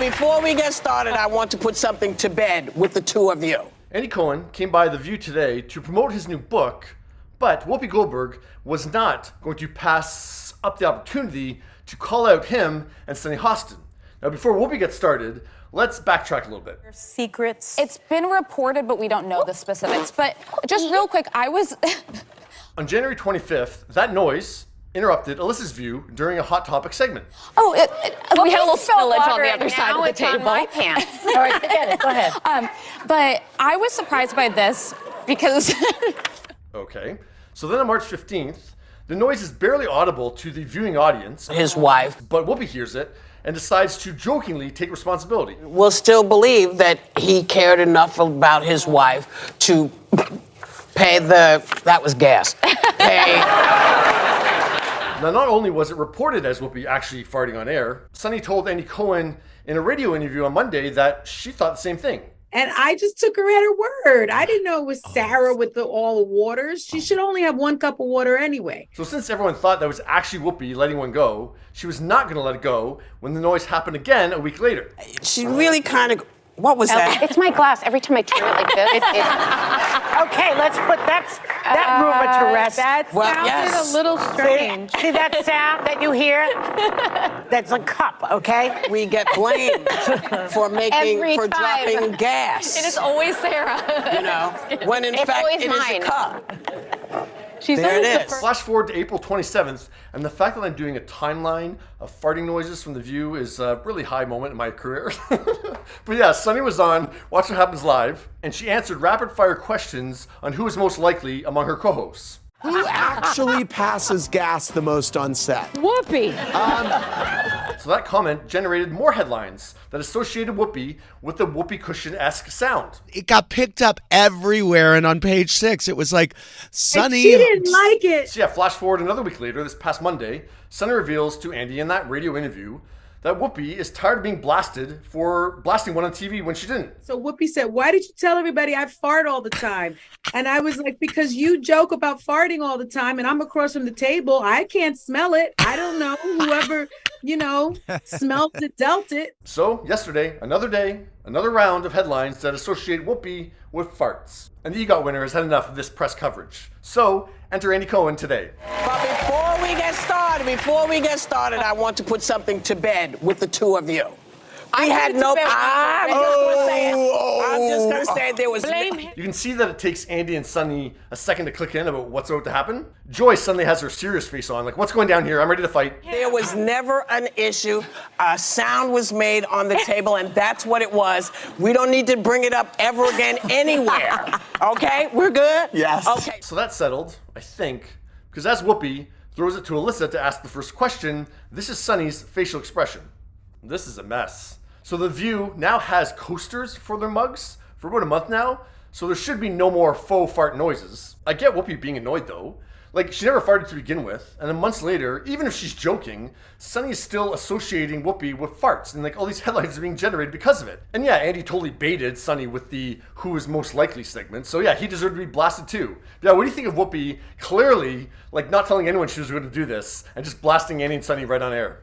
before we get started, I want to put something to bed with the two of you. Andy Cohen came by The View today to promote his new book, but Whoopi Goldberg was not going to pass up the opportunity to call out him and Sunny Hostin. Now, before Whoopi gets started, let's backtrack a little bit. Secrets. It's been reported, but we don't know the specifics. But just real quick, I was... On January 25th, that noise interrupted Alyssa's view during a Hot Topic segment. Oh, we had a little spillage on the other side of the table. On my pants. All right, forget it. Go ahead. But I was surprised by this because... Okay. So then on March 15th, the noise is barely audible to the viewing audience. His wife But Whoopi hears it and decides to jokingly take responsibility. will still believe that he cared enough about his wife to pay that was gas. Now, not only was it reported as Whoopi actually farting on air, Sunny told Andy Cohen in a radio interview on Monday that she thought the same thing. And I just took her at her word. I didn't know it was Sarah with all the waters. She should only have 1 cup of water anyway. So since everyone thought that was actually Whoopi letting one go, she was not going to let it go when the noise happened again a week later. She really kind of, what was that? It's my glass. Every time I turn it like this, Okay, let's put that rumor to rest. that Well, sounded yes. a little strange. See that sound that you hear? That's a cup, okay? We get blamed for Every time. dropping gas. It is always Sarah. You know, when in It's fact always it is mine. a cup. She's There it always is. Flash forward to April 27th, and the fact that I'm doing a timeline of farting noises from The View is a really high moment in my career. But yeah, Sunny was on Watch What Happens Live, and she answered rapid-fire questions on who is most likely among her co-hosts. Who actually passes gas the most on set? Whoopi. So that comment generated more headlines that associated Whoopi with the whoopee cushion-esque sound. It got picked up everywhere, and on page 6, it was like, Sunny. She didn't like it. So yeah, flash forward another week later, this past Monday, Sunny reveals to Andy in that radio interview that Whoopi is tired of being blasted for blasting one on TV when she didn't. So Whoopi said, why did you tell everybody I fart all the time? And I was like, because you joke about farting all the time and I'm across from the table. I can't smell it. I don't know. Whoever, smelt it, dealt it. So yesterday, another day, another round of headlines that associate Whoopi with farts. And the EGOT winner has had enough of this press coverage. So enter Andy Cohen today. But before we get started, I want to put something to bed with the two of you. I'm just gonna say there was You can see that it takes Andy and Sunny a second to click in about what's about to happen. Joy suddenly has her serious face on, like, what's going down here? I'm ready to fight. There was never an issue. A sound was made on the table, and that's what it was. We don't need to bring it up ever again anywhere. Okay? We're good? Yes. Okay. So that's settled, I think, because as Whoopi throws it to Alyssa to ask the first question, this is Sunny's facial expression. This is a mess. So The View now has coasters for their mugs for about a month now, so there should be no more faux fart noises. I get Whoopi being annoyed though. Like, she never farted to begin with, and then months later, even if she's joking, Sunny is still associating Whoopi with farts, and like all these headlines are being generated because of it. And yeah, Andy totally baited Sunny with the who is most likely segment, so yeah, he deserved to be blasted too. But yeah, what do you think of Whoopi clearly, like, not telling anyone she was going to do this, and just blasting Andy and Sunny right on air?